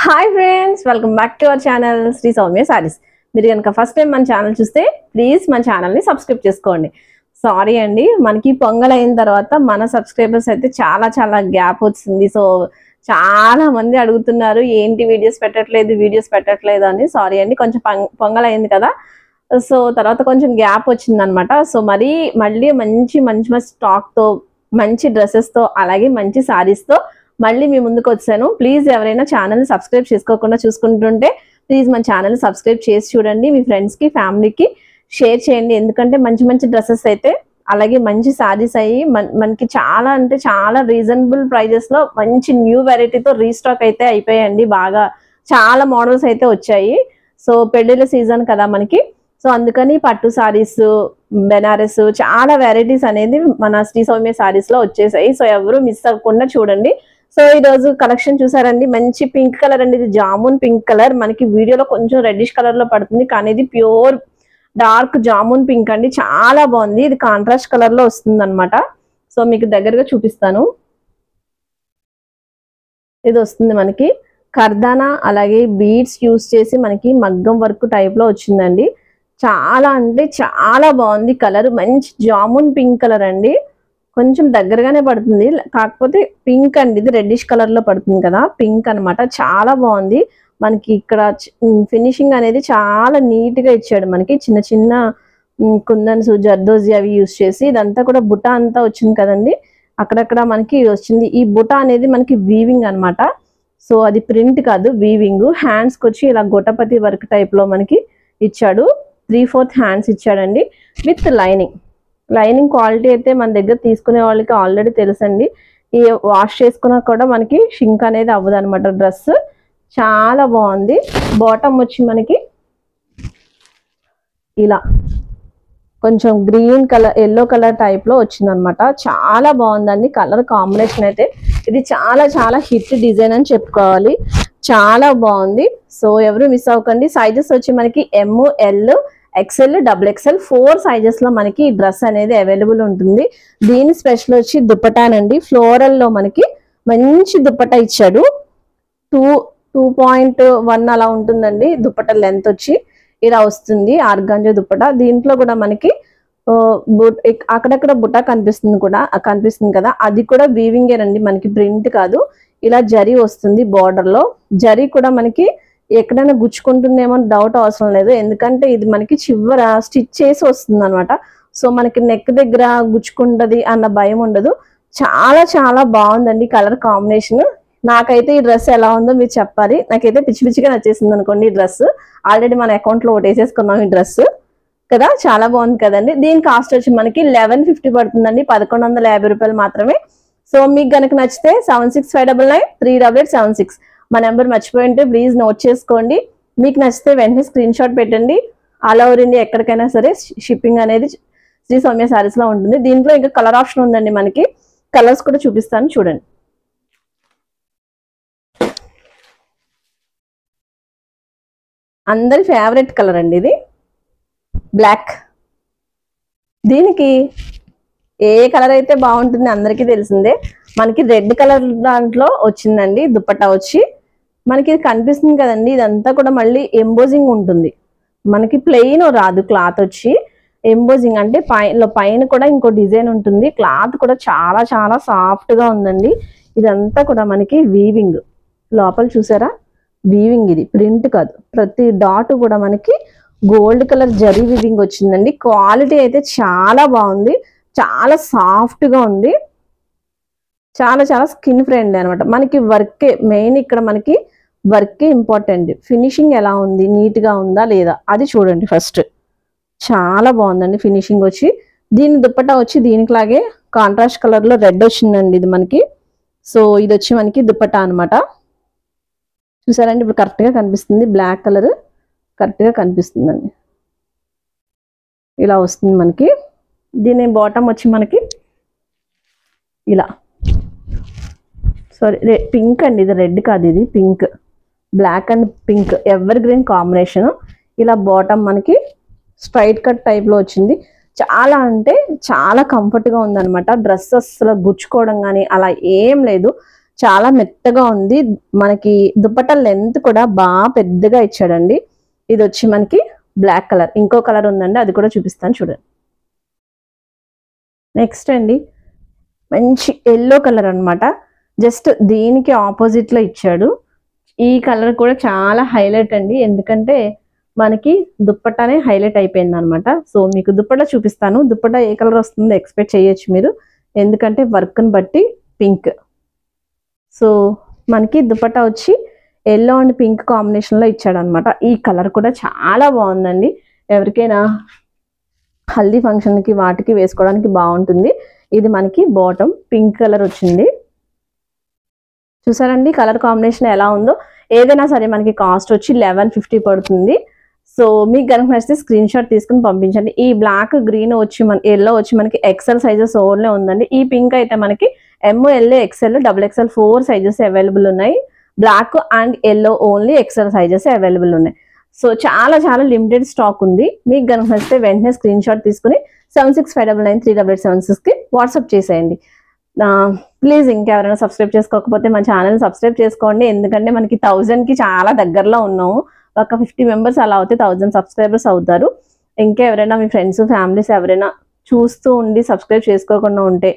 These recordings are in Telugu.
Hi friends, welcome back to our channel Sri Soumya sarees. మీరు కనుక ఫస్ట్ టైం మన ఛానల్ చూస్తే ప్లీజ్ మన ఛానల్ని సబ్స్క్రైబ్ చేసుకోండి. సారీ అండి, మనకి పొంగల్ అయిన తర్వాత మన సబ్స్క్రైబర్స్ అయితే చాలా గ్యాప్ వచ్చింది. సో చాలా మంది అడుగుతున్నారు ఏంటి వీడియోస్ పెట్టట్లేదు అని. సారీ అండి, కొంచెం పొంగల్ అయింది కదా, సో తర్వాత కొంచెం గ్యాప్ వచ్చింది అనమాట. సో మళ్ళీ మంచి స్టాక్తో, మంచి డ్రెస్సెస్తో, అలాగే మంచి సారీస్తో మళ్ళీ మీ ముందుకు వచ్చాను. ప్లీజ్ ఎవరైనా ఛానల్ని సబ్స్క్రైబ్ చేసుకోకుండా చూసుకుంటుంటే ప్లీజ్ మన ఛానల్ని సబ్స్క్రైబ్ చేసి చూడండి. మీ ఫ్రెండ్స్కి, ఫ్యామిలీకి షేర్ చేయండి. ఎందుకంటే మంచి డ్రెస్సెస్ అయితే, అలాగే మంచి సారీస్ అయ్యి మనకి చాలా రీజనబుల్ ప్రైజెస్లో మంచి న్యూ వెరైటీతో రీస్టాక్ అయితే అయిపోయాయండి. బాగా చాలా మోడల్స్ అయితే వచ్చాయి. సో పెళ్ళిళ్ళ సీజన్ కదా మనకి, సో అందుకని పట్టు సారీస్, బెనారస్, చాలా వెరైటీస్ అనేది మన శ్రీ సౌమ్య సారీస్ లో వచ్చేసాయి. సో ఎవరు మిస్ అవ్వకుండా చూడండి. సో ఈ రోజు కలెక్షన్ చూసారండి, మంచి పింక్ కలర్ అండి. ఇది జామున్ పింక్ కలర్. మనకి వీడియోలో కొంచెం రెడ్డిష్ కలర్ లో పడుతుంది, కానీ ఇది ప్యూర్ డార్క్ జామున్ పింక్ అండి. చాలా బాగుంది. ఇది కాంట్రాస్ట్ కలర్ లో వస్తుంది అనమాట. సో మీకు దగ్గరగా చూపిస్తాను. ఇది వస్తుంది మనకి కర్దానా, అలాగే బీడ్స్ యూస్ చేసి మనకి మగ్గం వర్క్ టైప్ లో వచ్చిందండి. చాలా బాగుంది కలర్. మంచి జామున్ పింక్ కలర్ అండి. కొంచెం దగ్గరగానే పడుతుంది, కాకపోతే పింక్ అండి. ఇది రెడ్డిష్ కలర్ లో పడుతుంది కదా, పింక్ అనమాట. చాలా బాగుంది. మనకి ఇక్కడ ఫినిషింగ్ అనేది చాలా నీట్ గా ఇచ్చాడు. మనకి చిన్న కుందన్స్, జర్దోజీ అవి యూస్ చేసి, ఇదంతా కూడా బుటా అంతా వచ్చింది కదండి. అక్కడక్కడ మనకి వచ్చింది. ఈ బుటా అనేది మనకి వీవింగ్ అనమాట. సో అది ప్రింట్ కాదు, వీవింగ్. హ్యాండ్స్ కి వచ్చి ఇలా గొటపతి వర్క్ టైప్ లో మనకి ఇచ్చాడు. 3/4 హ్యాండ్స్ ఇచ్చాడండి విత్ లైనింగ్ క్వాలిటీ అయితే మన దగ్గర తీసుకునే వాళ్ళకి ఆల్రెడీ తెలుసండి. ఈ వాష్ చేసుకున్నా కూడా మనకి షింక్ అనేది అవ్వదు అనమాట. డ్రెస్ చాలా బాగుంది. బాటమ్ వచ్చి మనకి ఇలా కొంచెం green colour, yellow colour type లో వచ్చిందనమాట. చాలా బాగుందండి కలర్ కాంబినేషన్ అయితే. ఇది చాలా హిట్ డిజైన్ అని చెప్పుకోవాలి. చాలా బాగుంది. సో ఎవరు మిస్ అవ్వకండి. సైజెస్ వచ్చి మనకి ML, XL, XXL 4 సైజెస్ లో మనకి ఈ డ్రెస్ అనేది అవైలబుల్ ఉంటుంది. దీని స్పెషల్ వచ్చి దుప్పటానండి. ఫ్లోరల్ లో మనకి మంచి దుప్పటా ఇచ్చాడు. 2.1 అలా ఉంటుందండి దుప్పటా లెంత్ వచ్చి. ఇలా వస్తుంది ఆర్గాంజా దుప్పటా. దీంట్లో కూడా మనకి అక్కడక్కడ బుట్ట కనిపిస్తుంది కదా, అది కూడా వీవింగేనండి, మనకి ప్రింట్ కాదు. ఇలా జరీ వస్తుంది బార్డర్ లో. జరీ కూడా మనకి ఎక్కడైనా గుచ్చుకుంటుందేమో డౌట్ అవసరం లేదు, ఎందుకంటే ఇది మనకి చివర స్టిచ్ చేసి వస్తుంది అనమాట. సో మనకి నెక్ దగ్గర గుచ్చుకుంటది అన్న భయం ఉండదు. చాలా బాగుందండి కలర్ కాంబినేషన్. నాకైతే ఈ డ్రెస్ ఎలా ఉందో మీరు చెప్పాలి. నాకైతే పిచ్చిగా నచ్చేసింది అనుకోండి ఈ డ్రెస్. ఆల్రెడీ మన అకౌంట్ లో వేసేసుకున్నాం ఈ డ్రెస్ కదా. చాలా బాగుంది కదండి. దీని కాస్ట్ వచ్చి మనకి 1150 పడుతుందండి. 1150 రూపాయలు మాత్రమే. సో మీకు గనక నచ్చితే 765993 8876 మా నెంబర్ మర్చిపోయి ఉంటే ప్లీజ్ నోట్ చేసుకోండి. మీకు నచ్చితే వెంటనే స్క్రీన్ షాట్ పెట్టండి. ఆల్ ఓవర్ ఇండియా ఎక్కడికైనా సరే షిప్పింగ్ అనేది శ్రీ సౌమ్య సారీస్ లో ఉంటుంది. దీంట్లో ఇంకా కలర్ ఆప్షన్ ఉందండి మనకి. కలర్స్ కూడా చూపిస్తాను చూడండి. అందరి ఫేవరెట్ కలర్ అండి ఇది, బ్లాక్. దీనికి ఏ కలర్ అయితే బాగుంటుంది అందరికీ తెలిసిందే. మనకి రెడ్ కలర్ దాంట్లో వచ్చిందండి దుప్పట్టా వచ్చి. మనకి ఇది కనిపిస్తుంది కదండి, ఇదంతా కూడా మళ్ళీ ఎంబోజింగ్ ఉంటుంది. మనకి ప్లెయిన్ రాదు, క్లాత్ వచ్చి ఎంబోజింగ్ అంటే పైన కూడా ఇంకో డిజైన్ ఉంటుంది. క్లాత్ కూడా చాలా సాఫ్ట్ గా ఉందండి. ఇదంతా కూడా మనకి వీవింగ్. లోపల చూసారా, వీవింగ్. ఇది ప్రింట్ కాదు. ప్రతి డాట్ కూడా మనకి గోల్డ్ కలర్ జరీ వీవింగ్ వచ్చిందండి. క్వాలిటీ అయితే చాలా బాగుంది. చాలా సాఫ్ట్ గా ఉంది. చాలా స్కిన్ ఫ్రెండ్లీ అనమాట. మనకి వర్కే మెయిన్. ఇక్కడ మనకి వర్కే ఇంపార్టెంట్. ఫినిషింగ్ ఎలా ఉంది, నీట్ గా ఉందా లేదా అది చూడండి ఫస్ట్. చాలా బాగుందండి ఫినిషింగ్ వచ్చి. దీని దుప్పటా వచ్చి దీనికి లాగే కాంట్రాస్ట్ కలర్ లో రెడ్ వచ్చిందండి ఇది మనకి. సో ఇది వచ్చి మనకి దుప్పటా అనమాట. చూసారండి, ఇప్పుడు కరెక్ట్ గా కనిపిస్తుంది. బ్లాక్ కలర్ కరెక్ట్ గా కనిపిస్తుందండి. ఇలా వస్తుంది మనకి. దీని బాటమ్ వచ్చి మనకి ఇలా, సారీ పింక్ అండి, ఇది రెడ్ కాదు, ఇది pink. Black and pink evergreen combination. ఇలా బాటమ్ మనకి స్ట్రైట్ కట్ టైప్ లో వచ్చింది. చాలా అంటే చాలా కంఫర్ట్ గా ఉందన్నమాట. డ్రెస్ అసలు గుచ్చుకోవడం కానీ అలా ఏం లేదు. చాలా మెత్తగా ఉంది. మనకి దుపట్టా లెంత్ కూడా బాగా పెద్దగా ఇచ్చాడండి. ఇది వచ్చి మనకి బ్లాక్ కలర్. ఇంకో కలర్ ఉందండి, అది కూడా చూపిస్తాను చూడండి. నెక్స్ట్ అండి మంచి ఎల్లో కలర్ అన్నమాట. జస్ట్ దీనికి ఆపోజిట్ లో ఇచ్చాడు. ఈ కలర్ కూడా చాలా హైలైట్ అండి, ఎందుకంటే మనకి దుప్పట్టానే హైలైట్ అయిపోయింది అనమాట. సో మీకు దుప్పట్టా చూపిస్తాను. దుప్పట్టా ఏ కలర్ వస్తుందో ఎక్స్పెక్ట్ చేయొచ్చు మీరు, ఎందుకంటే వర్క్ని బట్టి పింక్. సో మనకి దుపట్టా వచ్చి ఎల్లో అండ్ పింక్ కాంబినేషన్ లో ఇచ్చాడు అనమాట. ఈ కలర్ కూడా చాలా బాగుందండి. ఎవరికైనా హల్దీ ఫంక్షన్ కి వాటికి వేసుకోవడానికి బాగుంటుంది. ఇది మనకి బాటమ్ పింక్ కలర్ వచ్చింది. చూసారండి కలర్ కాంబినేషన్ ఎలా ఉందో. ఏదైనా సరే మనకి కాస్ట్ వచ్చి 1150 పడుతుంది. సో మీకు కనుక నచ్చితే స్క్రీన్ షాట్ తీసుకుని పంపించండి. ఈ బ్లాక్ గ్రీన్ వచ్చి మన ఎల్లో వచ్చి మనకి ఎక్సెల్ సైజెస్ ఓన్లీ ఉందండి. ఈ పింక్ అయితే మనకి ML XL XXL 4 sizes available ఉన్నాయి. Black and yellow only XL sizes available ఉన్నాయి. సో చాలా చాలా లిమిటెడ్ స్టాక్ ఉంది. మీకు కనుక నచ్చితే వెంటనే స్క్రీన్ షాట్ తీసుకుని 7659938876కి వాట్సాప్ చేసేయండి. ప్లీజ్ ఇంకెవరైనా సబ్స్క్రైబ్ చేసుకోకపోతే మన ఛానల్ సబ్స్క్రైబ్ చేసుకోండి, ఎందుకంటే మనకి 1000కి చాలా దగ్గరలో ఉన్నాము. ఒక 50 మెంబర్స్ అలా అవుతే 1000 సబ్స్క్రైబర్స్ అవుతారు. ఇంకా ఎవరైనా మీ ఫ్రెండ్స్ ఫ్యామిలీస్ ఎవరైనా చూస్తూ ఉండి సబ్స్క్రైబ్ చేసుకోకుండా ఉంటే,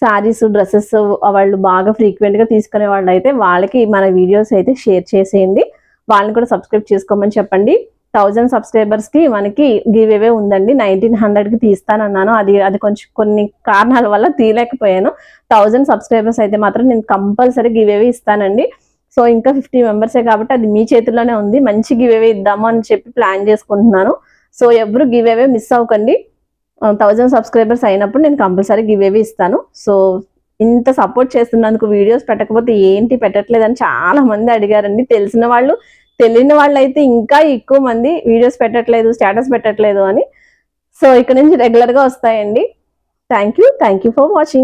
శారీస్ డ్రెస్సెస్ వాళ్ళు బాగా ఫ్రీక్వెంట్ గా తీసుకునే వాళ్ళు అయితే వాళ్ళకి మన వీడియోస్ అయితే షేర్ చేసేయండి. వాళ్ళని కూడా సబ్స్క్రైబ్ చేసుకోమని చెప్పండి. 1000 సబ్స్క్రైబర్స్ కి మనకి గివ్ అవే ఉందండి. 1900కి తీస్తానన్నాను, అది కొంచెం కొన్ని కారణాల వల్ల తీయలేకపోయాను. 1000 సబ్స్క్రైబర్స్ అయితే మాత్రం నేను కంపల్సరీ గివ్ అవే ఇస్తానండి. సో ఇంకా 50 మెంబర్సే కాబట్టి అది మీ చేతుల్లోనే ఉంది. మంచి గివ్ అవే ఇద్దాము అని చెప్పి ప్లాన్ చేసుకుంటున్నాను. సో ఎవరు గివ్ అవే మిస్ అవ్వకండి. 1000 సబ్స్క్రైబర్స్ అయినప్పుడు నేను కంపల్సరీ గివ్ అవే ఇస్తాను. సో ఇంత సపోర్ట్ చేస్తున్నందుకు, వీడియోస్ పెట్టకపోతే ఏంటి పెట్టట్లేదని చాలా మంది అడిగారండి. తెలిసిన వాళ్ళు, తెలియని వాళ్ళు అయితే ఇంకా ఎక్కువ మంది వీడియోస్ పెట్టట్లేదు, స్టేటస్ పెట్టట్లేదు అని. సో ఇక్కడ నుంచి రెగ్యులర్ గా వస్తాయండి. Thank you for watching.